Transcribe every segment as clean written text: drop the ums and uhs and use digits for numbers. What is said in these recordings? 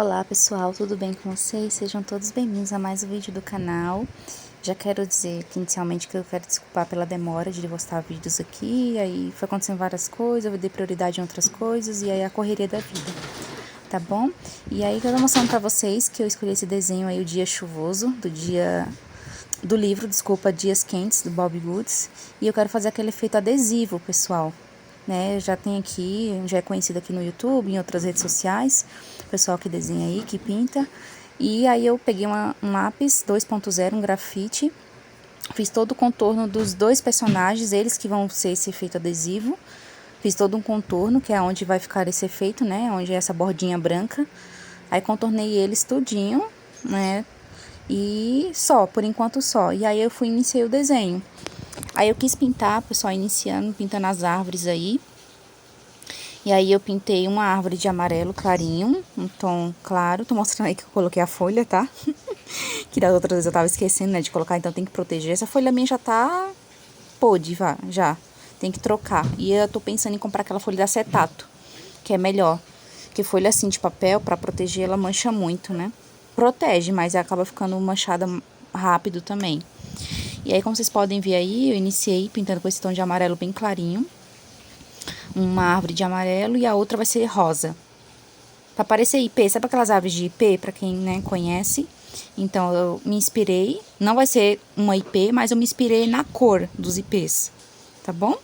Olá pessoal, tudo bem com vocês? Sejam todos bem-vindos a mais um vídeo do canal. Já quero dizer que inicialmente que eu quero desculpar pela demora de postar vídeos aqui, aí foi acontecendo várias coisas, eu dei prioridade em outras coisas e aí a correria da vida, tá bom? E aí eu tô mostrando pra vocês que eu escolhi esse desenho aí, o dia chuvoso, do livro, Dias Quentes, do Bobbie Goods, e eu quero fazer aquele efeito adesivo, pessoal. Né, já tem aqui, já é conhecido aqui no YouTube, em outras redes sociais, pessoal que desenha aí, que pinta. E aí eu peguei um lápis 2.0, um grafite, fiz todo o contorno dos dois personagens, eles que vão ser esse efeito adesivo. Fiz todo um contorno, que é onde vai ficar esse efeito, né, onde é essa bordinha branca. Aí contornei eles tudinho, né, e só, por enquanto só. E aí eu iniciei o desenho. Aí eu quis pintar, pessoal, pintando as árvores aí. E aí eu pintei uma árvore de amarelo clarinho, um tom claro. Tô mostrando aí que eu coloquei a folha, tá? Que das outras vezes eu tava esquecendo, né, de colocar, então tem que proteger. Essa folha minha já tá podre, já. Tem que trocar. E eu tô pensando em comprar aquela folha de acetato, que é melhor. Porque folha assim de papel, pra proteger, ela mancha muito, né? Protege, mas acaba ficando manchada rápido também. E aí, como vocês podem ver aí, eu iniciei pintando com esse tom de amarelo bem clarinho. Uma árvore de amarelo e a outra vai ser rosa. Pra parecer ipê, sabe aquelas árvores de ipê, pra quem, né, conhece? Então, eu me inspirei, não vai ser uma ipê, mas eu me inspirei na cor dos ipês, tá bom?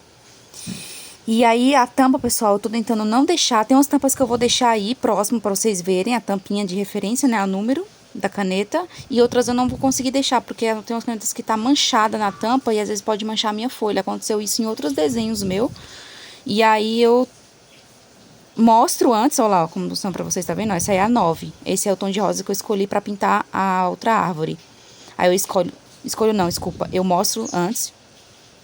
E aí, a tampa, pessoal, eu tô tentando não deixar, tem umas tampas que eu vou deixar aí próximo pra vocês verem, a tampinha de referência, né, o número da caneta, e outras eu não vou conseguir deixar, porque tem umas canetas que tá manchada na tampa e às vezes pode manchar a minha folha. Aconteceu isso em outros desenhos meus, e aí eu mostro antes, olha lá, como são pra vocês, tá vendo? Essa aí é a 9, esse é o tom de rosa que eu escolhi pra pintar a outra árvore. Aí eu eu mostro antes,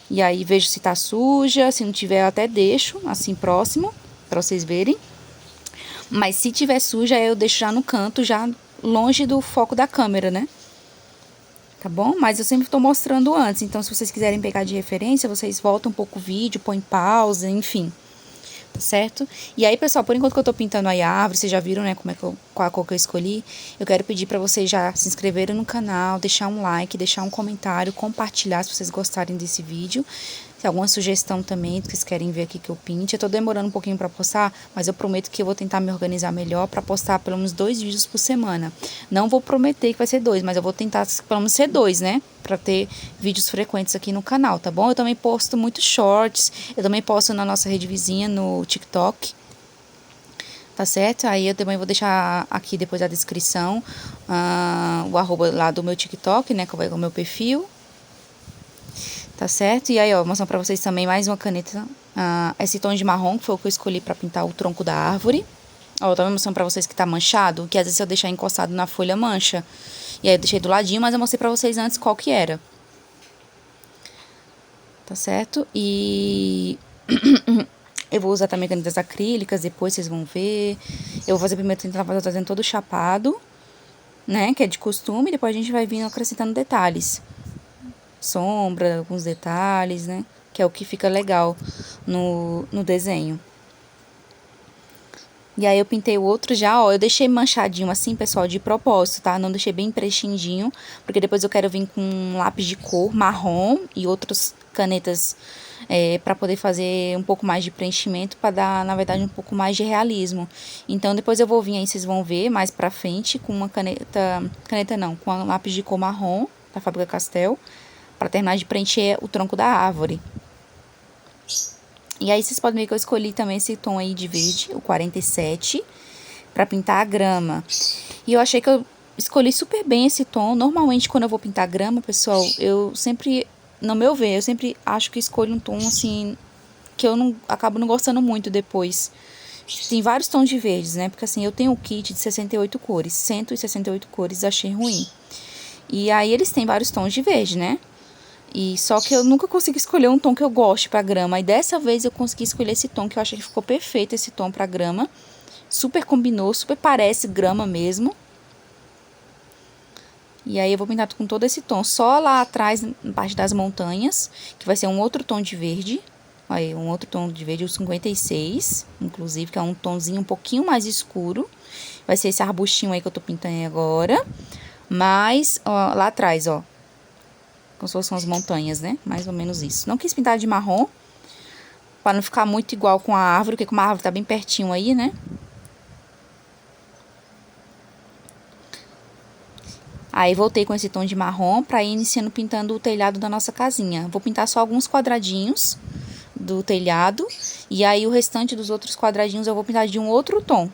e aí vejo se tá suja, se não tiver eu até deixo, assim, próximo, pra vocês verem. Mas se tiver suja, eu deixo já no canto, já longe do foco da câmera, né? Tá bom? Mas eu sempre tô mostrando antes, então se vocês quiserem pegar de referência, vocês voltam um pouco o vídeo, põem pausa, enfim. Tá certo? E aí, pessoal, por enquanto que eu tô pintando aí a árvore, vocês já viram, né, qual a cor que eu escolhi. Eu quero pedir pra vocês já se inscreverem no canal, deixar um like, deixar um comentário, compartilhar se vocês gostarem desse vídeo. Se alguma sugestão também que vocês querem ver aqui que eu pinte. Eu tô demorando um pouquinho pra postar, mas eu prometo que eu vou tentar me organizar melhor pra postar pelo menos 2 vídeos por semana. Não vou prometer que vai ser 2, mas eu vou tentar pelo menos ser 2, né? Pra ter vídeos frequentes aqui no canal, tá bom? Eu também posto muitos shorts, eu também posto na nossa rede vizinha no TikTok, tá certo? Aí eu também vou deixar aqui depois a descrição, o arroba lá do meu TikTok, né? Que vai com o meu perfil. Tá certo? E aí, ó, mostrando pra vocês também mais uma caneta, esse tom de marrom, que foi o que eu escolhi pra pintar o tronco da árvore. Ó, eu tô mostrando pra vocês que tá manchado, que às vezes se eu deixar encostado na folha mancha. E aí eu deixei do ladinho, mas eu mostrei pra vocês antes qual que era. Tá certo? E eu vou usar também canetas acrílicas, depois vocês vão ver. Eu vou fazer primeiro tentar fazendo todo chapado, né, que é de costume, depois a gente vai vir acrescentando detalhes. Sombra, alguns detalhes, né? Que é o que fica legal no desenho. E aí eu pintei o outro já, ó, eu deixei manchadinho assim, pessoal, de propósito, tá? Não deixei bem preenchidinho, porque depois eu quero vir com um lápis de cor marrom e outras canetas pra poder fazer um pouco mais de preenchimento, pra dar, na verdade, um pouco mais de realismo. Então, depois eu vou vir aí, vocês vão ver mais pra frente, com uma caneta não, com um lápis de cor marrom, da Faber-Castell, para terminar de preencher o tronco da árvore. E aí vocês podem ver que eu escolhi também esse tom aí de verde, o 47, para pintar a grama. E eu achei que eu escolhi super bem esse tom. Normalmente quando eu vou pintar grama, pessoal, eu sempre, no meu ver, eu sempre acho que escolho um tom assim que eu não acabo não gostando muito depois. Tem vários tons de verdes, né? Porque assim, eu tenho um kit de 68 cores, 168 cores, achei ruim. E aí eles têm vários tons de verde, né? E só que eu nunca consegui escolher um tom que eu goste pra grama. E dessa vez eu consegui escolher esse tom, que eu achei que ficou perfeito esse tom pra grama. Super combinou, super parece grama mesmo. E aí eu vou pintar com todo esse tom. Só lá atrás, na parte das montanhas, que vai ser um outro tom de verde. Aí, um outro tom de verde, o 56, inclusive, que é um tomzinho um pouquinho mais escuro. Vai ser esse arbustinho aí que eu tô pintando agora. Mas, ó, lá atrás, ó, como se fossem as montanhas, né? Mais ou menos isso. Não quis pintar de marrom, pra não ficar muito igual com a árvore, porque como a árvore tá bem pertinho aí, né? Aí, voltei com esse tom de marrom pra ir iniciando pintando o telhado da nossa casinha. Vou pintar só alguns quadradinhos do telhado. E aí, o restante dos outros quadradinhos eu vou pintar de um outro tom.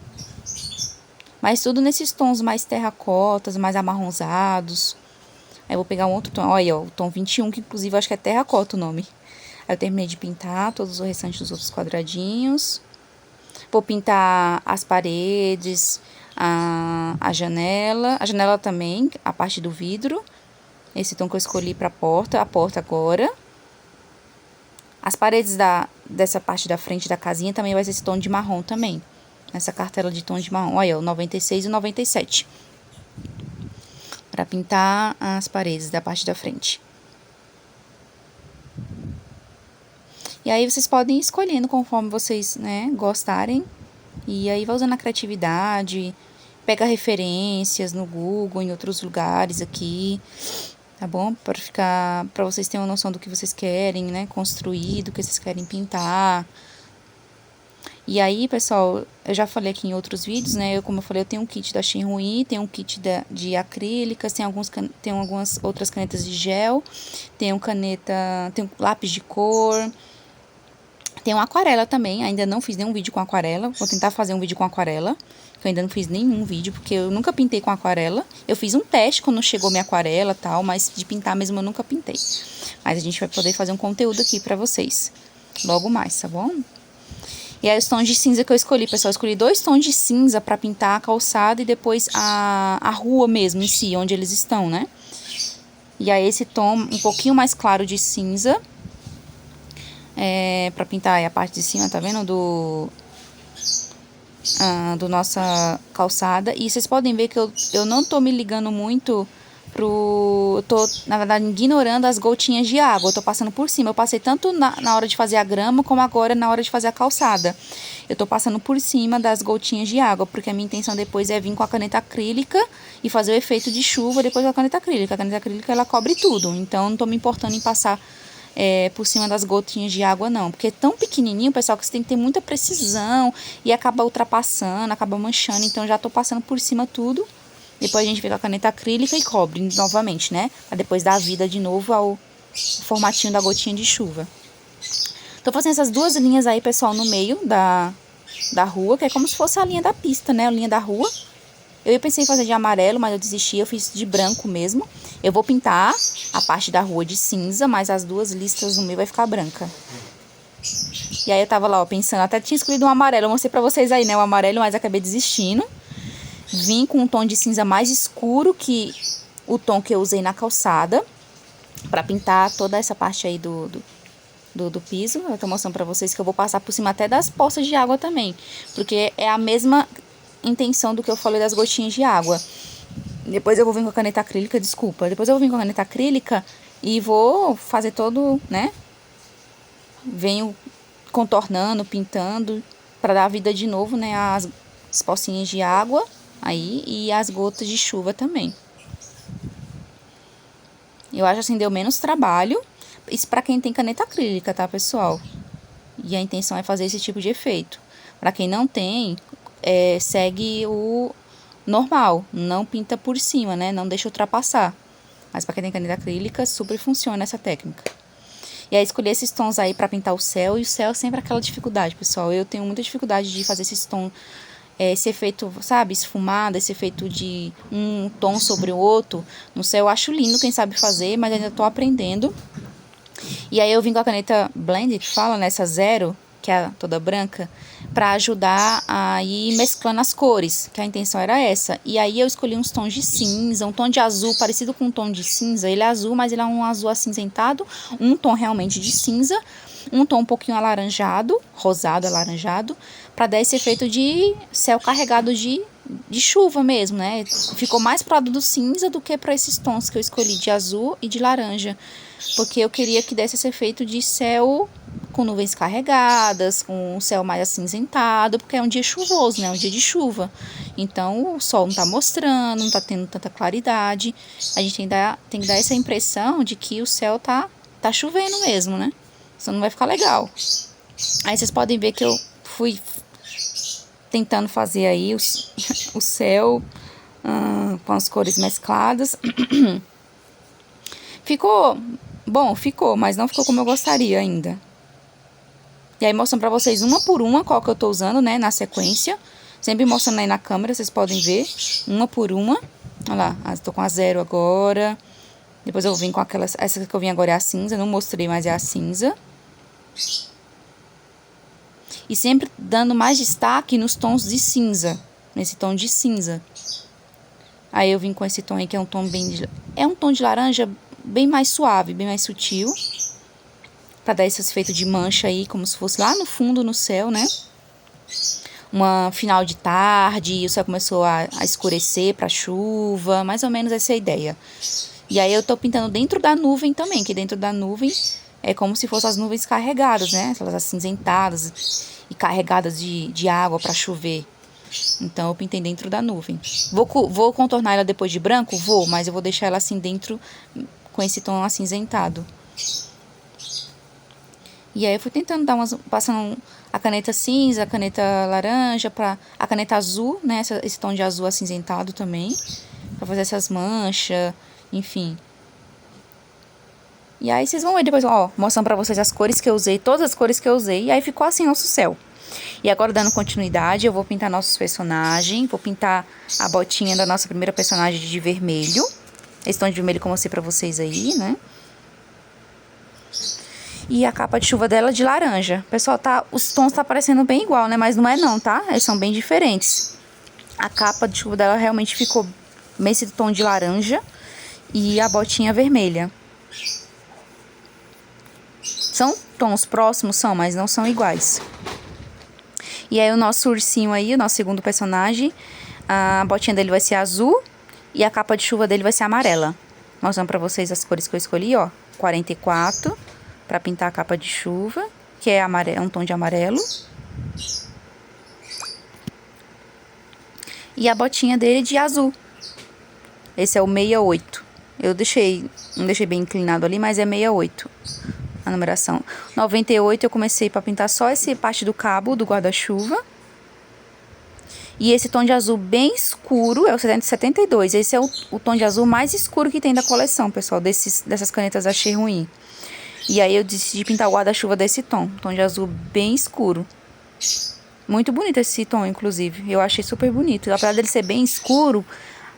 Mas tudo nesses tons mais terracotas, mais amarronzados. Aí, eu vou pegar um outro tom. Olha, ó, o tom 21, que inclusive eu acho que é terracota o nome. Aí, eu terminei de pintar todos os restantes dos outros quadradinhos. Vou pintar as paredes, a janela. A janela também, a parte do vidro. Esse tom que eu escolhi pra porta. A porta agora. As paredes dessa parte da frente da casinha também vai ser esse tom de marrom também. Essa cartela de tom de marrom. Olha, o 96 e o 97. Pra pintar as paredes da parte da frente. E aí, vocês podem ir escolhendo conforme vocês, né, gostarem. E aí, vai usando a criatividade. Pega referências no Google, em outros lugares aqui. Tá bom? Pra vocês terem uma noção do que vocês querem, né, construir, do que vocês querem pintar. E aí, pessoal, eu já falei aqui em outros vídeos, né? Como eu falei, eu tenho um kit da Shinrui, tenho um kit de acrílicas, tem algumas outras canetas de gel, tenho lápis de cor, tenho aquarela também. Ainda não fiz nenhum vídeo com aquarela. Vou tentar fazer um vídeo com aquarela, que eu ainda não fiz nenhum vídeo, porque eu nunca pintei com aquarela. Eu fiz um teste quando chegou minha aquarela e tal, mas de pintar mesmo eu nunca pintei. Mas a gente vai poder fazer um conteúdo aqui pra vocês logo mais, tá bom? E aí, os tons de cinza que eu escolhi, pessoal, eu escolhi 2 tons de cinza pra pintar a calçada e depois a rua mesmo em si, onde eles estão, né? E aí, esse tom um pouquinho mais claro de cinza, pra pintar aí a parte de cima, tá vendo? Do nossa calçada. E vocês podem ver que eu não tô me ligando muito eu tô, na verdade, ignorando as gotinhas de água. Eu tô passando por cima. Eu passei tanto na hora de fazer a grama, como agora na hora de fazer a calçada. Eu tô passando por cima das gotinhas de água, porque a minha intenção depois é vir com a caneta acrílica e fazer o efeito de chuva depois da caneta acrílica. A caneta acrílica, ela cobre tudo. Então, eu não tô me importando em passar por cima das gotinhas de água, não. Porque é tão pequenininho, pessoal, que você tem que ter muita precisão e acaba ultrapassando, acaba manchando. Então, já tô passando por cima tudo. Depois a gente vem com a caneta acrílica e cobre novamente, né? Pra depois dar vida de novo ao formatinho da gotinha de chuva. Tô fazendo essas 2 linhas aí, pessoal, no meio da rua, que é como se fosse a linha da pista, né? A linha da rua. Eu pensei em fazer de amarelo, mas eu desisti, eu fiz de branco mesmo. Eu vou pintar a parte da rua de cinza, mas as 2 listas no meio vai ficar branca. E aí eu tava lá, ó, pensando, até tinha escolhido um amarelo. Eu mostrei pra vocês aí, né, o amarelo, mas acabei desistindo. Vim com um tom de cinza mais escuro que o tom que eu usei na calçada, pra pintar toda essa parte aí do piso. Eu tô mostrando pra vocês que eu vou passar por cima até das poças de água também, porque é a mesma intenção do que eu falei das gotinhas de água. Depois eu vou vir com a caneta acrílica, depois eu vou vir com a caneta acrílica e vou fazer todo, né? Venho contornando, pintando, pra dar vida de novo, né, as pocinhas de água aí e as gotas de chuva também. Eu acho assim, deu menos trabalho. Isso pra quem tem caneta acrílica, tá, pessoal? E a intenção é fazer esse tipo de efeito. Pra quem não tem, segue o normal. Não pinta por cima, né? Não deixa ultrapassar. Mas pra quem tem caneta acrílica, super funciona essa técnica. E aí, escolhi esses tons aí pra pintar o céu. E o céu é sempre aquela dificuldade, pessoal. Eu tenho muita dificuldade de fazer esses tons, esse efeito, sabe, esfumado, esse efeito de um tom sobre o outro. No céu eu acho lindo quem sabe fazer, mas ainda tô aprendendo. E aí eu vim com a caneta Blend, que fala, nessa zero, que é toda branca, pra ajudar a ir mesclando as cores, que a intenção era essa. E aí eu escolhi uns tons de cinza, um tom de azul parecido com um tom de cinza. Ele é azul, mas ele é um azul acinzentado, um tom realmente de cinza, um tom um pouquinho alaranjado, rosado, alaranjado, pra dar esse efeito de céu carregado de chuva mesmo, né? Ficou mais pro lado do cinza do que pra esses tons que eu escolhi de azul e de laranja, porque eu queria que desse esse efeito de céu com nuvens carregadas, com o céu mais acinzentado, porque é um dia chuvoso, né? É um dia de chuva. Então, o sol não tá mostrando, não tá tendo tanta claridade. A gente tem que dar essa impressão de que o céu tá chovendo mesmo, né? Senão não vai ficar legal. Aí vocês podem ver que eu fui tentando fazer aí o céu com as cores mescladas. Ficou bom, mas não ficou como eu gostaria ainda. E aí mostrando pra vocês uma por uma qual que eu tô usando, né, na sequência. Sempre mostrando aí na câmera, vocês podem ver, uma por uma. Olha lá, tô com a 0 agora. Depois eu vim com essa que eu vim agora é a cinza, não mostrei, mas é a cinza. E sempre dando mais destaque nos tons de cinza, nesse tom de cinza. Aí eu vim com esse tom aí que é um tom é um tom de laranja bem mais suave, bem mais sutil. Pra dar esse efeito de mancha aí, como se fosse lá no fundo, no céu, né? Uma final de tarde, e o céu começou a escurecer pra chuva, mais ou menos essa é a ideia. E aí eu tô pintando dentro da nuvem também, que dentro da nuvem é como se fossem as nuvens carregadas, né? Elas acinzentadas e carregadas de água pra chover. Então eu pintei dentro da nuvem. Vou contornar ela depois de branco? Vou, mas eu vou deixar ela assim dentro com esse tom acinzentado. E aí eu fui tentando passando a caneta cinza, a caneta laranja, a caneta azul, né? Esse tom de azul acinzentado também, pra fazer essas manchas, enfim. E aí vocês vão ver depois, ó, mostrando pra vocês as cores que eu usei, todas as cores que eu usei, e aí ficou assim nosso céu. E agora, dando continuidade, eu vou pintar nossos personagens, vou pintar a botinha da nossa primeira personagem de vermelho. Esse tom de vermelho que eu mostrei pra vocês aí, né? E a capa de chuva dela de laranja. Pessoal, os tons tá parecendo bem igual, né? Mas não é não, tá? Eles são bem diferentes. A capa de chuva dela realmente ficou nesse tom de laranja e a botinha vermelha. São tons próximos, mas não são iguais. E aí o nosso ursinho aí, o nosso segundo personagem, a botinha dele vai ser azul e a capa de chuva dele vai ser amarela. Mostrando pra vocês as cores que eu escolhi, ó. 44 pra pintar a capa de chuva, que é um tom de amarelo. E a botinha dele de azul. Esse é o 68. Eu não deixei bem inclinado ali, mas é 68 a numeração. 98 eu comecei pra pintar só essa parte do cabo do guarda-chuva. E esse tom de azul bem escuro é o 72. Esse é o tom de azul mais escuro que tem da coleção, pessoal, dessas canetas Achei Ruim. E aí eu decidi pintar o guarda-chuva desse tom de azul bem escuro. Muito bonito esse tom, inclusive. Eu achei super bonito. Apesar dele ser bem escuro,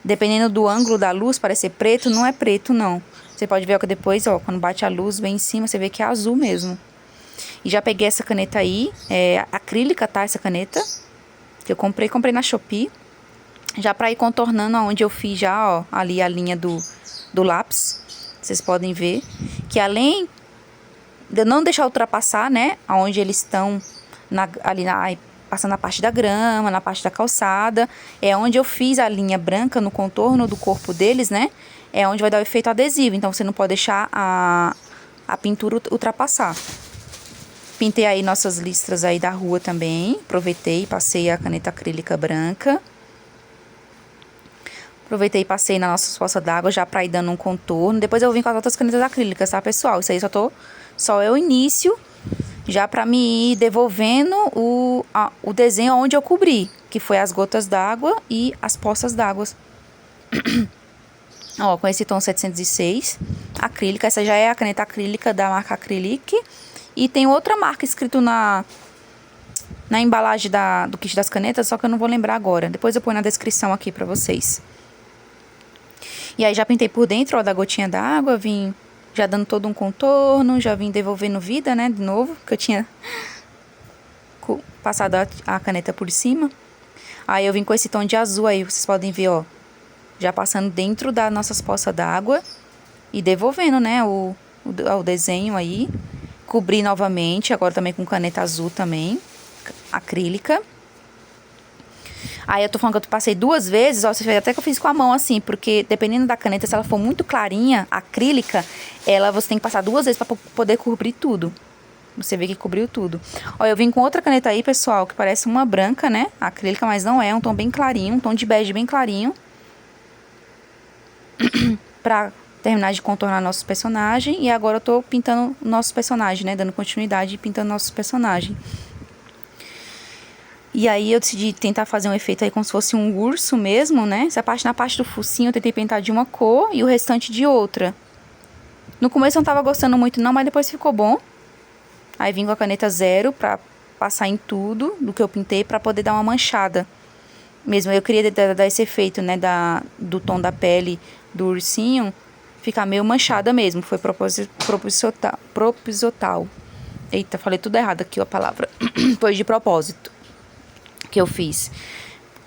dependendo do ângulo da luz, parecer preto, não é preto, não. Você pode ver que depois, ó, quando bate a luz bem em cima, você vê que é azul mesmo. E já peguei essa caneta aí, acrílica, tá? Essa caneta, que eu comprei na Shopee. Já pra ir contornando onde eu fiz já, ó, ali a linha do lápis. Vocês podem ver que além de eu não deixar ultrapassar, né, aonde eles estão passando na parte da grama, na parte da calçada, é onde eu fiz a linha branca no contorno do corpo deles, né, é onde vai dar o efeito adesivo, então você não pode deixar a pintura ultrapassar. Pintei aí nossas listras aí da rua também, aproveitei e passei a caneta acrílica branca. Aproveitei e passei na nossa poça d'água já pra ir dando um contorno. Depois eu vim com as outras canetas acrílicas, tá, pessoal? Isso aí só é o início, já pra me ir devolvendo o desenho onde eu cobri, que foi as gotas d'água e as poças d'água. Ó, com esse tom 706, acrílica. Essa já é a caneta acrílica da marca Acrylic. E tem outra marca escrito na embalagem do kit das canetas, só que eu não vou lembrar agora. Depois eu ponho na descrição aqui pra vocês. E aí já pintei por dentro, ó, da gotinha d'água, vim já dando todo um contorno, já vim devolvendo vida, né, de novo, que eu tinha passado a caneta por cima. Aí eu vim com esse tom de azul aí, vocês podem ver, ó, já passando dentro das nossas poças d'água e devolvendo, né, o desenho aí. Cobri novamente, agora também com caneta azul também, acrílica. Aí eu tô falando que eu passei 2 vezes, ó, você vê até que eu fiz com a mão assim, porque dependendo da caneta, se ela for muito clarinha, acrílica, você tem que passar 2 vezes pra poder cobrir tudo. Você vê que cobriu tudo. Ó, eu vim com outra caneta aí, pessoal, que parece uma branca, né? Acrílica, mas não é. Um tom bem clarinho, um tom de bege bem clarinho. Pra terminar de contornar nossos personagens. E agora eu tô pintando nossos personagens, né? Dando continuidade e pintando nossos personagens. E aí eu decidi tentar fazer um efeito aí como se fosse um urso mesmo, né? Na parte do focinho eu tentei pintar de uma cor e o restante de outra. No começo eu não tava gostando muito não, mas depois ficou bom. Aí vim com a caneta 0 pra passar em tudo do que eu pintei pra poder dar uma manchada. Mesmo eu queria dar esse efeito, né, do tom da pele do ursinho ficar meio manchada mesmo. Foi proposital. Eita, falei tudo errado aqui a palavra. Foi de propósito que eu fiz.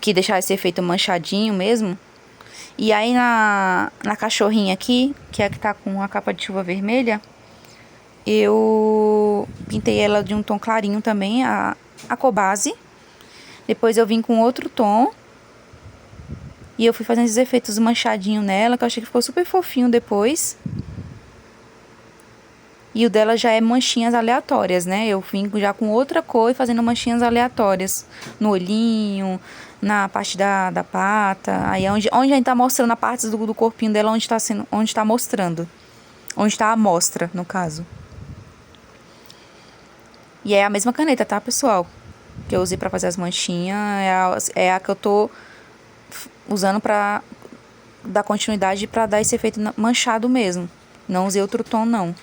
Que deixar esse efeito manchadinho mesmo. E aí na cachorrinha aqui, que é a que tá com a capa de chuva vermelha, eu pintei ela de um tom clarinho também, a cor base. Depois eu vim com outro tom. E eu fui fazendo esses efeitos manchadinhos nela, que eu achei que ficou super fofinho depois. E o dela já é manchinhas aleatórias, né? Eu vim já com outra cor e fazendo manchinhas aleatórias. No olhinho, na parte da pata. Aí onde a gente tá mostrando a parte do corpinho dela, onde tá mostrando. Onde tá a amostra, no caso. E é a mesma caneta, tá, pessoal? Que eu usei pra fazer as manchinhas. É a que eu tô usando pra dar continuidade pra dar esse efeito manchado mesmo. Não usei outro tom, não.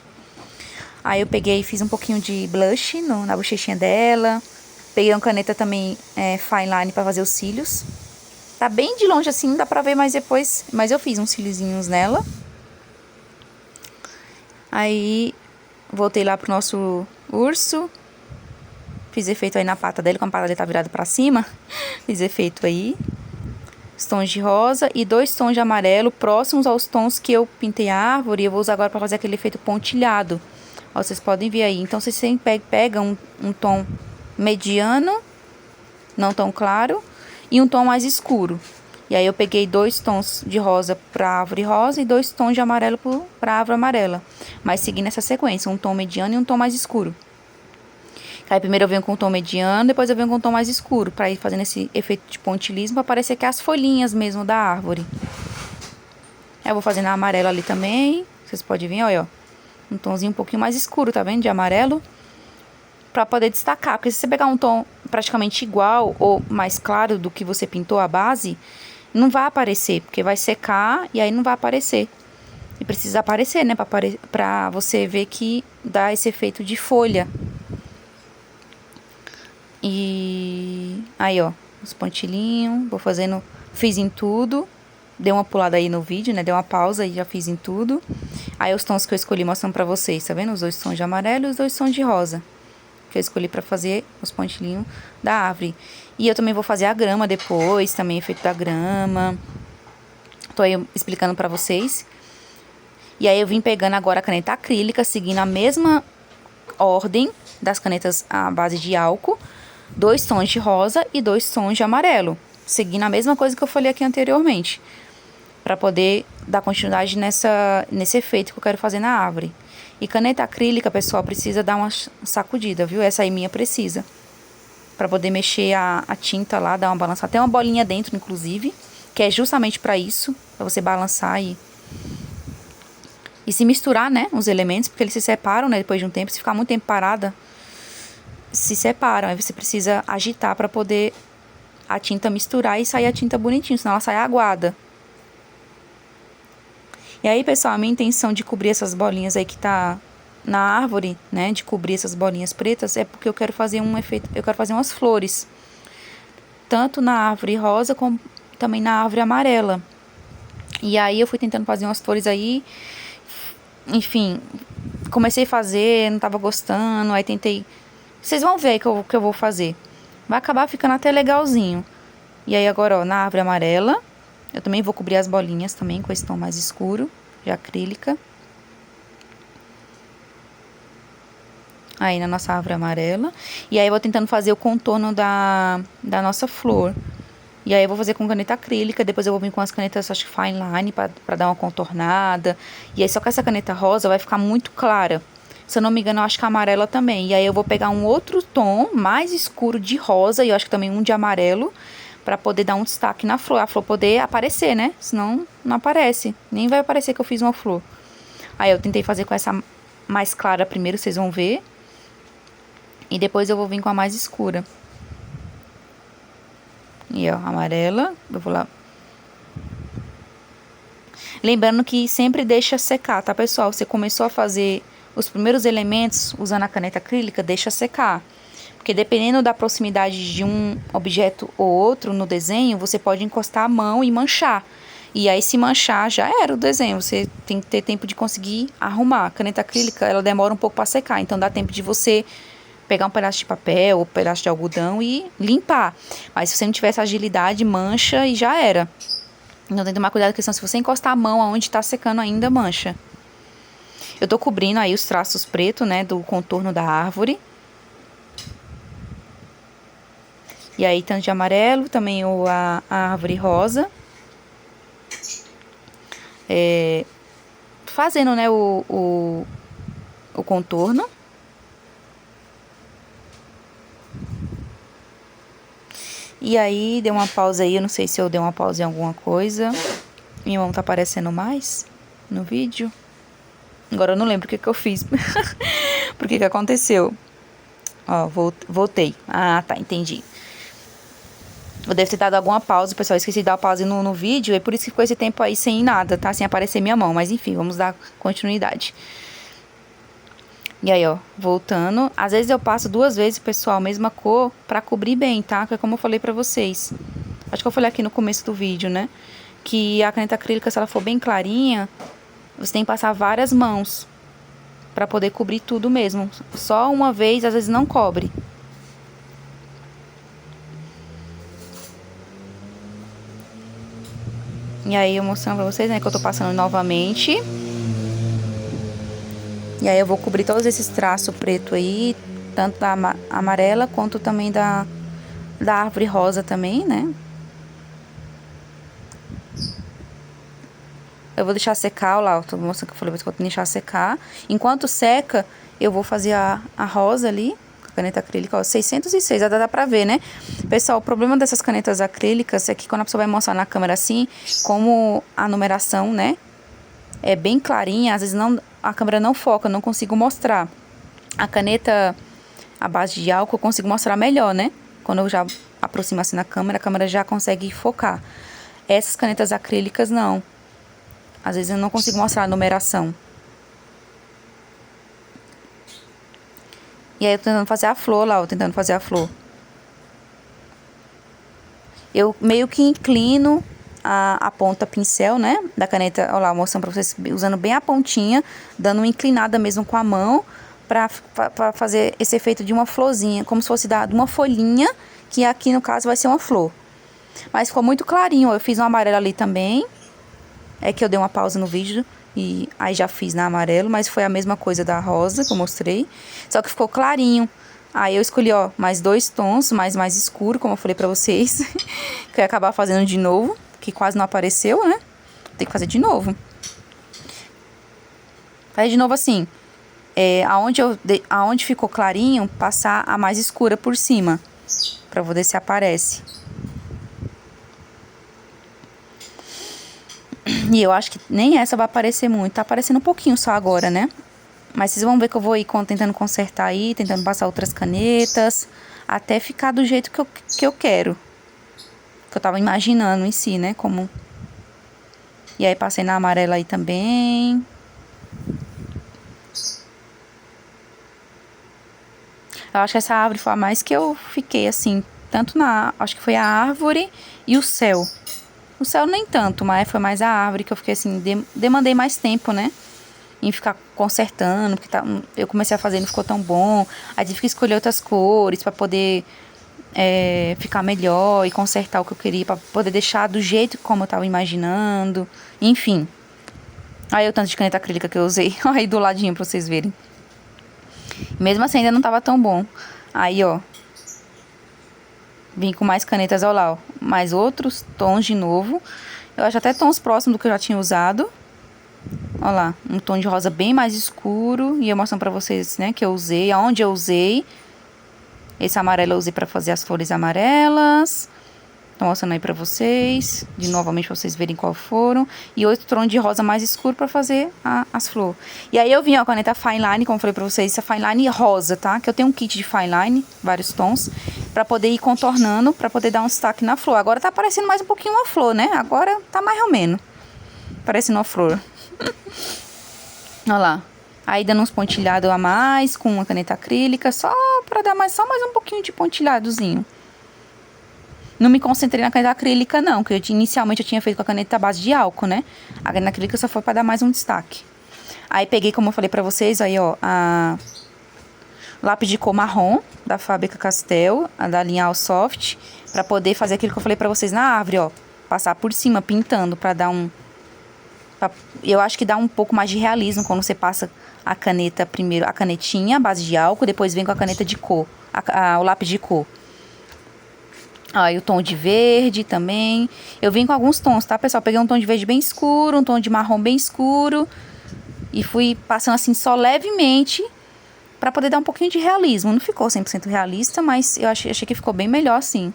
Aí eu peguei e fiz um pouquinho de blush na bochechinha dela. Peguei uma caneta também fine line pra fazer os cílios. Tá bem de longe assim, não dá pra ver mais depois. Mas eu fiz uns cíliozinhos nela. Aí voltei lá pro nosso urso. Fiz efeito aí na pata dele, como a pata dele tá virada pra cima. Fiz efeito aí. Os tons de rosa e 2 tons de amarelo próximos aos tons que eu pintei a árvore. Eu vou usar agora pra fazer aquele efeito pontilhado. Ó, vocês podem ver aí. Então, vocês sempre pegam um tom mediano, não tão claro, e um tom mais escuro. E aí, eu peguei 2 tons de rosa pra árvore rosa e 2 tons de amarelo pra árvore amarela. Mas seguindo essa sequência, um tom mediano e um tom mais escuro. Aí, primeiro eu venho com um tom mediano, depois eu venho com um tom mais escuro, pra ir fazendo esse efeito de pontilismo, pra parecer que é as folhinhas mesmo da árvore. Aí, eu vou fazendo a amarela ali também. Vocês podem ver, olha, ó. Um tomzinho um pouquinho mais escuro, tá vendo? De amarelo. Pra poder destacar. Porque se você pegar um tom praticamente igual ou mais claro do que você pintou a base, não vai aparecer. Porque vai secar e aí não vai aparecer. E precisa aparecer, né? Pra você ver que dá esse efeito de folha. E aí, ó. Os pontilhinhos. Vou fazendo... Fiz em tudo. Dei uma pulada aí no vídeo, né? Dei uma pausa e já fiz em tudo. Aí os tons que eu escolhi mostrando pra vocês, tá vendo? Os 2 tons de amarelo e os 2 tons de rosa. Que eu escolhi pra fazer os pontilhinhos da árvore. E eu também vou fazer a grama depois, também efeito da grama. Tô aí explicando pra vocês. E aí eu vim pegando agora a caneta acrílica, seguindo a mesma ordem das canetas à base de álcool. 2 tons de rosa e 2 tons de amarelo. Seguindo a mesma coisa que eu falei aqui anteriormente. Pra poder dar continuidade nesse efeito que eu quero fazer na árvore. E caneta acrílica, pessoal, precisa dar uma sacudida, viu? Essa aí minha precisa. Pra poder mexer a tinta lá, dar uma balançada. Tem uma bolinha dentro, inclusive, que é justamente pra isso. Pra você balançar e se misturar, né? Os elementos, porque eles se separam, né? Depois de um tempo, se ficar muito tempo parada, se separam. Aí você precisa agitar pra poder a tinta misturar e sair a tinta bonitinho, senão ela sai aguada. E aí, pessoal, a minha intenção de cobrir essas bolinhas aí que tá na árvore, né? De cobrir essas bolinhas pretas, é porque eu quero fazer um efeito, eu quero fazer umas flores. Tanto na árvore rosa, como também na árvore amarela. E aí, eu fui tentando fazer umas flores aí. Enfim, comecei a fazer, não tava gostando, aí tentei... Vocês vão ver que eu vou fazer. Vai acabar ficando até legalzinho. E aí, agora, ó, na árvore amarela... Eu também vou cobrir as bolinhas também com esse tom mais escuro, de acrílica. Aí na nossa árvore amarela. E aí eu vou tentando fazer o contorno da nossa flor. E aí eu vou fazer com caneta acrílica, depois eu vou vir com as canetas, acho que fine line, pra dar uma contornada. E aí só que essa caneta rosa vai ficar muito clara. Se eu não me engano, eu acho que a amarela também. E aí eu vou pegar um outro tom mais escuro de rosa e eu acho que também um de amarelo, pra poder dar um destaque na flor. A flor poder aparecer, né? Senão não aparece. Nem vai aparecer que eu fiz uma flor. Aí eu tentei fazer com essa mais clara primeiro, vocês vão ver. E depois eu vou vir com a mais escura. E ó, amarela. Eu vou lá. Lembrando que sempre deixa secar, tá, pessoal? Você começou a fazer os primeiros elementos usando a caneta acrílica, deixa secar. Porque dependendo da proximidade de um objeto ou outro no desenho, você pode encostar a mão e manchar. E aí, se manchar, já era o desenho. Você tem que ter tempo de conseguir arrumar. A caneta acrílica, ela demora um pouco para secar. Então, dá tempo de você pegar um pedaço de papel ou um pedaço de algodão e limpar. Mas se você não tiver essa agilidade, mancha e já era. Então, tem que tomar cuidado com a questão. Se você encostar a mão aonde está secando ainda, mancha. Eu tô cobrindo aí os traços pretos, né, do contorno da árvore. E aí, tanto de amarelo, também a árvore rosa. Fazendo, né, o contorno. E aí, deu uma pausa aí, eu não sei se eu dei uma pausa em alguma coisa. Minha mão tá aparecendo mais no vídeo. Agora eu não lembro o que eu fiz. Por que aconteceu. Ó, voltei. Ah, tá, entendi. Eu devo ter dado alguma pausa, pessoal. Esqueci de dar uma pausa no vídeo. É por isso que ficou esse tempo aí sem nada, tá? Sem aparecer minha mão. Mas enfim, vamos dar continuidade. E aí, ó, voltando. Às vezes eu passo 2 vezes, pessoal, mesma cor, pra cobrir bem, tá? Que é como eu falei pra vocês. Acho que eu falei aqui no começo do vídeo, né? Que a caneta acrílica, se ela for bem clarinha, você tem que passar várias mãos pra poder cobrir tudo mesmo. Só uma vez, às vezes, não cobre. E aí, eu mostrando pra vocês, né, que eu tô passando novamente. E aí, eu vou cobrir todos esses traços preto aí, tanto da amarela, quanto também da árvore rosa também, né. Eu vou deixar secar, olha lá, eu tô mostrando que eu falei que eu vou deixar secar. Enquanto seca, eu vou fazer a rosa ali, com a caneta acrílica, ó, 606, dá pra ver, né? Pessoal, o problema dessas canetas acrílicas é que quando a pessoa vai mostrar na câmera assim, como a numeração, né, é bem clarinha, às vezes a câmera não foca, eu não consigo mostrar. A caneta à base de álcool eu consigo mostrar melhor, né? Quando eu já aproximo assim na câmera, a câmera já consegue focar. Essas canetas acrílicas, não. Às vezes eu não consigo mostrar a numeração. E aí eu tô tentando fazer a flor lá, tentando fazer a flor. Eu meio que inclino a ponta pincel, né, da caneta, olha lá, mostrando pra vocês, usando bem a pontinha, dando uma inclinada mesmo com a mão, pra fazer esse efeito de uma florzinha, como se fosse de uma folhinha, que aqui no caso vai ser uma flor. Mas ficou muito clarinho, ó, eu fiz um amarelo ali também. É que eu dei uma pausa no vídeo e aí já fiz na amarelo, mas foi a mesma coisa da rosa que eu mostrei. Só que ficou clarinho. Aí eu escolhi, ó, mais 2 tons, mais escuro, como eu falei pra vocês. Que eu ia acabar fazendo de novo, que quase não apareceu, né? Tem que fazer de novo. Fazer de novo assim, aonde ficou clarinho, passar a mais escura por cima. Pra ver se aparece. E eu acho que nem essa vai aparecer muito. Tá aparecendo um pouquinho só agora, né? Mas vocês vão ver que eu vou ir tentando consertar aí, tentando passar outras canetas, até ficar do jeito que eu quero. Que eu tava imaginando em si, né? Como... E aí passei na amarela aí também. Eu acho que essa árvore foi a mais que eu fiquei assim. Tanto acho que foi a árvore e o céu. O céu nem tanto, mas foi mais a árvore que eu fiquei assim, demandei mais tempo, né? Em ficar consertando, porque eu comecei a fazer e não ficou tão bom. Aí tive que escolher outras cores pra poder ficar melhor e consertar o que eu queria, pra poder deixar do jeito como eu tava imaginando. Enfim. Aí o tanto de caneta acrílica que eu usei, aí do ladinho pra vocês verem. Mesmo assim ainda não tava tão bom. Aí, ó. Vim com mais canetas, olha lá, ó, mais outros tons de novo. Eu acho até tons próximos do que eu já tinha usado. Ó lá, um tom de rosa bem mais escuro. E eu mostrando pra vocês, né, que eu usei, aonde eu usei. Esse amarelo eu usei pra fazer as flores amarelas. Tô mostrando aí pra vocês, de novamente pra vocês verem qual foram. E outro tom de rosa mais escuro pra fazer as flores. E aí eu vim, ó, com a caneta Fine Line, como eu falei pra vocês, essa Fine Line rosa, tá? Que eu tenho um kit de Fine Line, vários tons, pra poder ir contornando, pra poder dar um destaque na flor. Agora tá parecendo mais um pouquinho uma flor, né? Agora tá mais ou menos parecendo uma flor. Olha lá. Aí dando uns pontilhados a mais, com uma caneta acrílica, só pra dar só mais um pouquinho de pontilhadozinho. Não me concentrei na caneta acrílica, não, que inicialmente eu tinha feito com a caneta base de álcool, né? A caneta acrílica só foi pra dar mais um destaque. Aí peguei, como eu falei pra vocês, aí ó, a lápis de cor marrom, da Faber-Castell, a da linha All Soft, pra poder fazer aquilo que eu falei pra vocês na árvore, ó. Passar por cima, pintando, pra dar um... Eu acho que dá um pouco mais de realismo quando você passa a caneta, primeiro a canetinha, a base de álcool, depois vem com a caneta de cor, o lápis de cor. Aí o tom de verde também. Eu vim com alguns tons, tá, pessoal? Peguei um tom de verde bem escuro, um tom de marrom bem escuro. E fui passando assim só levemente pra poder dar um pouquinho de realismo. Não ficou 100% realista, mas eu achei que ficou bem melhor assim.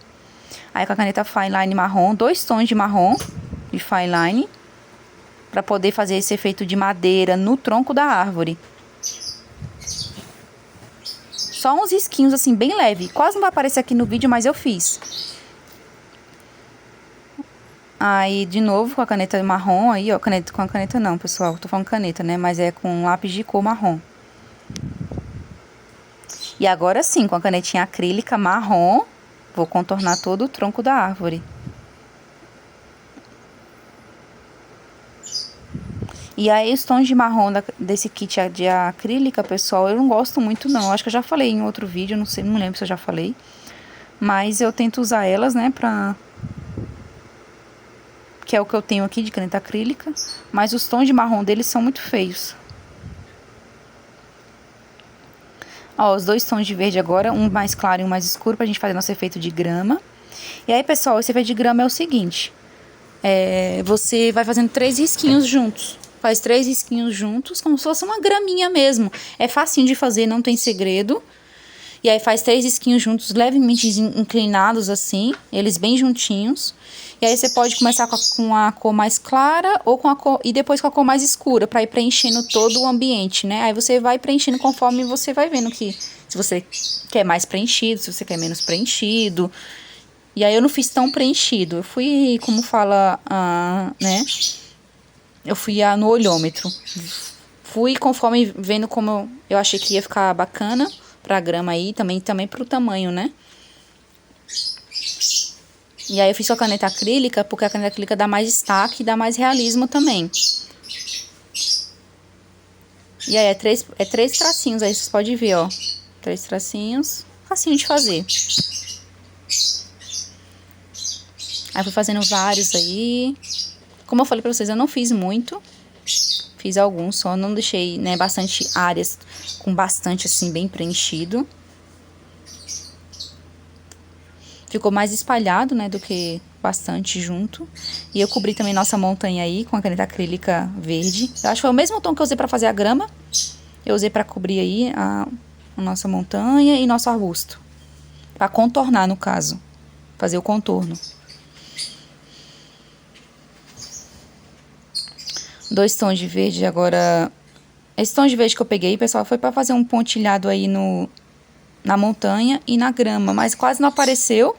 Aí com a caneta Fine Line marrom, 2 tons de marrom de Fine Line, pra poder fazer esse efeito de madeira no tronco da árvore. Só uns risquinhos assim, bem leve. Quase não vai aparecer aqui no vídeo, mas eu fiz. Aí, de novo, com a caneta marrom aí, ó. Com a caneta não, pessoal. Tô falando caneta, né? Mas é com lápis de cor marrom. E agora sim, com a canetinha acrílica marrom, vou contornar todo o tronco da árvore. E aí, os tons de marrom desse kit de acrílica, pessoal, eu não gosto muito, não. Acho que eu já falei em outro vídeo, não sei, não lembro se eu já falei. Mas eu tento usar elas, né, que é o que eu tenho aqui de caneta acrílica. Mas os tons de marrom deles são muito feios. Ó, os 2 tons de verde agora, um mais claro e um mais escuro, pra gente fazer nosso efeito de grama. E aí, pessoal, esse efeito de grama é o seguinte. Você vai fazendo 3 risquinhos juntos. Faz 3 risquinhos juntos, como se fosse uma graminha mesmo. É facinho de fazer, não tem segredo. E aí faz 3 risquinhos juntos, levemente inclinados assim, eles bem juntinhos. E aí você pode começar com a cor mais clara ou com a cor, e depois com a cor mais escura, para ir preenchendo todo o ambiente, né? Aí você vai preenchendo conforme você vai vendo que se você quer mais preenchido, se você quer menos preenchido. E aí eu não fiz tão preenchido, eu fui, como fala, né? Eu fui no olhômetro. Fui conforme vendo como eu achei que ia ficar bacana pra grama aí, também pro tamanho, né? E aí eu fiz com a caneta acrílica, porque a caneta acrílica dá mais destaque e dá mais realismo também. E aí é três tracinhos aí, vocês podem ver, ó. 3 tracinhos, facinho de fazer. Aí fui fazendo vários aí. Como eu falei pra vocês, eu não fiz muito. Fiz alguns só, não deixei, né, bastante áreas com bastante, assim, bem preenchido. Ficou mais espalhado, né, do que bastante junto. E eu cobri também nossa montanha aí com a caneta acrílica verde. Eu acho que foi o mesmo tom que eu usei pra fazer a grama. Eu usei pra cobrir aí a nossa montanha e nosso arbusto. Pra contornar, no caso. Fazer o contorno. 2 tons de verde agora. Esse tom de verde que eu peguei, pessoal, foi pra fazer um pontilhado aí na montanha e na grama, mas quase não apareceu.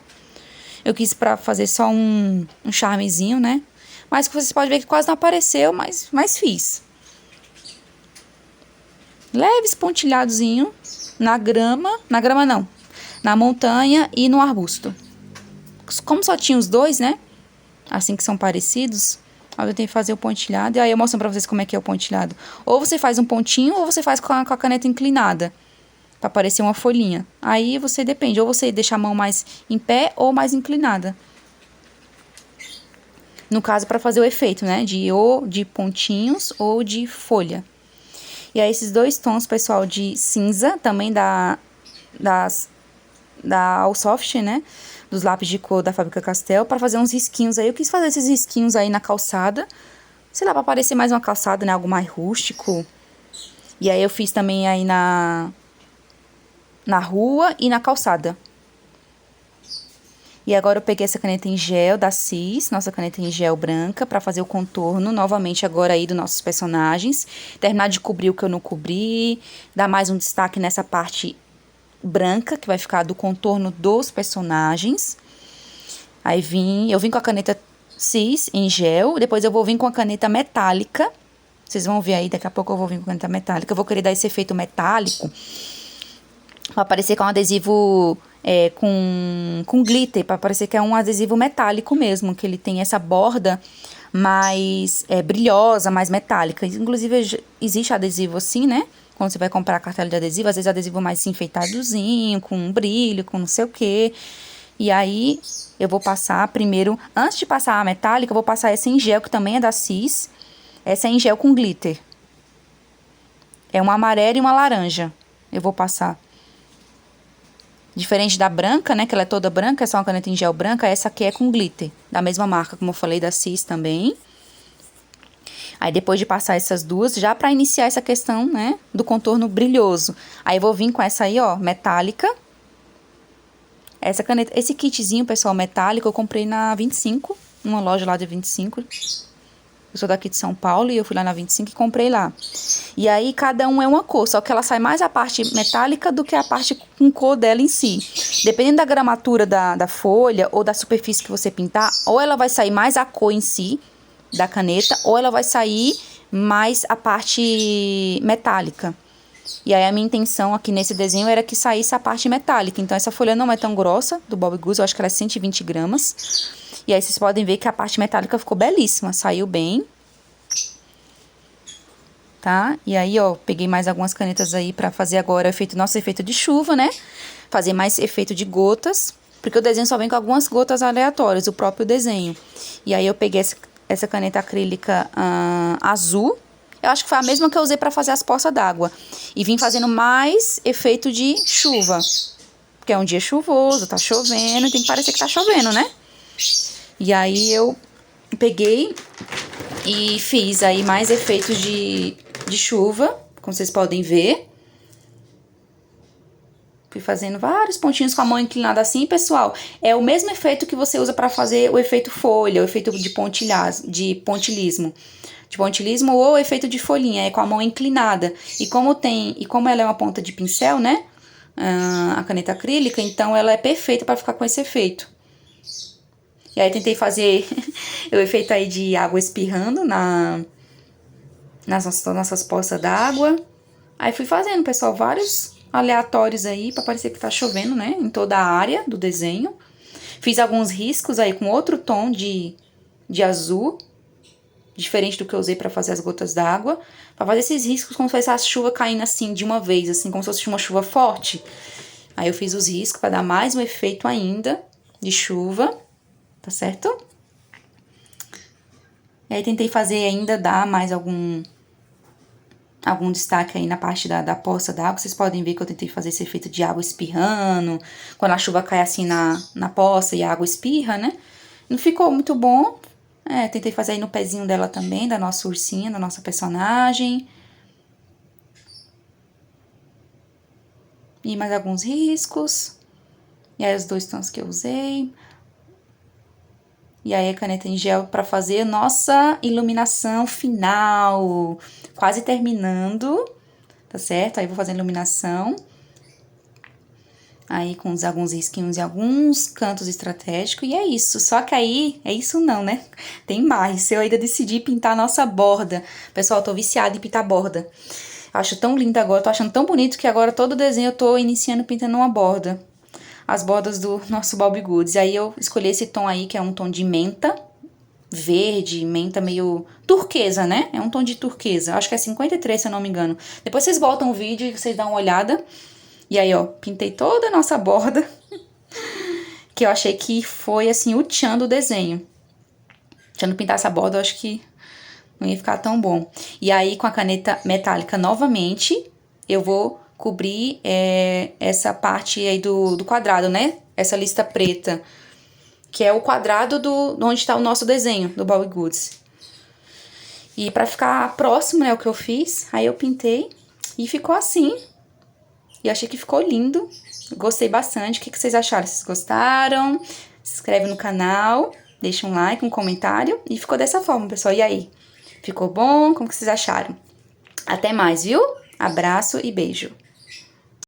Eu quis pra fazer só um charmezinho, né? Mas vocês podem ver que quase não apareceu, mas fiz. Leves pontilhadozinho na grama não, na montanha e no arbusto. Como só tinha os dois, né? Assim que são parecidos, aí eu tenho que fazer o pontilhado. E aí eu mostro pra vocês como é que é o pontilhado. Ou você faz um pontinho, ou você faz com a caneta inclinada, pra parecer uma folhinha. Aí você depende, ou você deixa a mão mais em pé ou mais inclinada. No caso, pra fazer o efeito, né? Ou de pontinhos ou de folha. E aí esses 2 tons, pessoal, de cinza, também da All Soft, né? Dos lápis de cor da Faber-Castell, para fazer uns risquinhos aí. Eu quis fazer esses risquinhos aí na calçada, sei lá, pra parecer mais uma calçada, né? Algo mais rústico. E aí eu fiz também aí na rua e na calçada. E agora eu peguei essa caneta em gel da Cis, nossa caneta em gel branca, pra fazer o contorno novamente agora aí dos nossos personagens. Terminar de cobrir o que eu não cobri, dar mais um destaque nessa parte branca, que vai ficar do contorno dos personagens. Aí eu vim com a caneta Cis em gel, depois eu vou vir com a caneta metálica. Vocês vão ver aí, daqui a pouco eu vou vir com a caneta metálica. Eu vou querer dar esse efeito metálico pra parecer que é um adesivo com glitter, pra parecer que é um adesivo metálico mesmo, que ele tem essa borda mais brilhosa, mais metálica. Inclusive, existe adesivo assim, né? Quando você vai comprar cartela de adesivo, às vezes adesivo mais assim, enfeitadozinho, com um brilho, com não sei o quê. E aí, eu vou passar primeiro, antes de passar a metálica, eu vou passar essa em gel, que também é da Cis. Essa é em gel com glitter. É uma amarela e uma laranja. Eu vou passar. Diferente da branca, né? Que ela é toda branca, é só uma caneta em gel branca. Essa aqui é com glitter. Da mesma marca, como eu falei, da Cis também. Aí depois de passar essas duas, já pra iniciar essa questão, né? Do contorno brilhoso. Aí eu vou vir com essa aí, ó, metálica. Essa caneta, esse kitzinho, pessoal, metálico, eu comprei na 25. Numa loja lá de 25. Eu sou daqui de São Paulo e eu fui lá na 25 e comprei lá. E aí, cada um é uma cor, só que ela sai mais a parte metálica do que a parte com cor dela em si. Dependendo da gramatura da folha ou da superfície que você pintar, ou ela vai sair mais a cor em si da caneta, ou ela vai sair mais a parte metálica. E aí, a minha intenção aqui nesse desenho era que saísse a parte metálica. Então, essa folha não é tão grossa, do Bobbie Goods, eu acho que ela é 120 gramas. E aí, vocês podem ver que a parte metálica ficou belíssima, saiu bem. Tá? E aí, ó, peguei mais algumas canetas aí pra fazer agora nosso efeito de chuva, né? Fazer mais efeito de gotas, porque o desenho só vem com algumas gotas aleatórias, o próprio desenho. E aí, eu peguei essa caneta acrílica azul. Eu acho que foi a mesma que eu usei pra fazer as poças d'água. E vim fazendo mais efeito de chuva. Porque é um dia chuvoso, tá chovendo, e tem que parecer que tá chovendo, né? E aí, eu peguei e fiz aí mais efeitos de chuva, como vocês podem ver. Fui fazendo vários pontinhos com a mão inclinada assim, pessoal. É o mesmo efeito que você usa para fazer o efeito folha, o efeito de pontilhismo. De pontilhismo ou o efeito de folhinha, é com a mão inclinada. E como ela é uma ponta de pincel, né? A caneta acrílica, então ela é perfeita para ficar com esse efeito. E aí tentei fazer o efeito aí de água espirrando nas nossas poças d'água. Aí fui fazendo, pessoal, vários aleatórios aí, pra parecer que tá chovendo, né? Em toda a área do desenho. Fiz alguns riscos aí com outro tom de azul, diferente do que eu usei pra fazer as gotas d'água. Pra fazer esses riscos como se fosse a chuva caindo assim, de uma vez, assim, como se fosse uma chuva forte. Aí eu fiz os riscos pra dar mais um efeito ainda de chuva, tá certo? E aí tentei fazer ainda, dar mais algum destaque aí na parte da poça d'água. Vocês podem ver que eu tentei fazer esse efeito de água espirrando, quando a chuva cai assim na poça e a água espirra, né? Não ficou muito bom. Tentei fazer aí no pezinho dela também, da nossa ursinha, da nossa personagem. E mais alguns riscos. E aí os dois tons que eu usei. E aí a caneta em gel para fazer nossa iluminação final. Quase terminando, tá certo? Aí vou fazer a iluminação. Aí com alguns risquinhos e alguns cantos estratégicos. E é isso. Só que aí, é isso não, né? Tem mais. Eu ainda decidi pintar a nossa borda. Pessoal, eu tô viciada em pintar borda. Eu acho tão lindo agora, tô achando tão bonito que agora todo desenho eu tô iniciando pintando uma borda. As bordas do nosso Bobbie Goods. Aí eu escolhi esse tom aí, que é um tom de menta. Verde, menta meio turquesa, né? É um tom de turquesa. Acho que é 53, se eu não me engano. Depois vocês voltam o vídeo e vocês dão uma olhada. E aí, ó, pintei toda a nossa borda. Que eu achei que foi, assim, o tchan do desenho. Se eu não pintar essa borda, eu acho que não ia ficar tão bom. E aí, com a caneta metálica novamente, eu vou cobrir essa parte aí do quadrado, né? Essa lista preta. Que é o quadrado onde está o nosso desenho do Bobbie Goods. E pra ficar próximo, né, o que eu fiz, aí eu pintei e ficou assim. E eu achei que ficou lindo. Gostei bastante. O que vocês acharam? Vocês gostaram? Se inscreve no canal, deixa um like, um comentário. E ficou dessa forma, pessoal. E aí? Ficou bom? Como que vocês acharam? Até mais, viu? Abraço e beijo.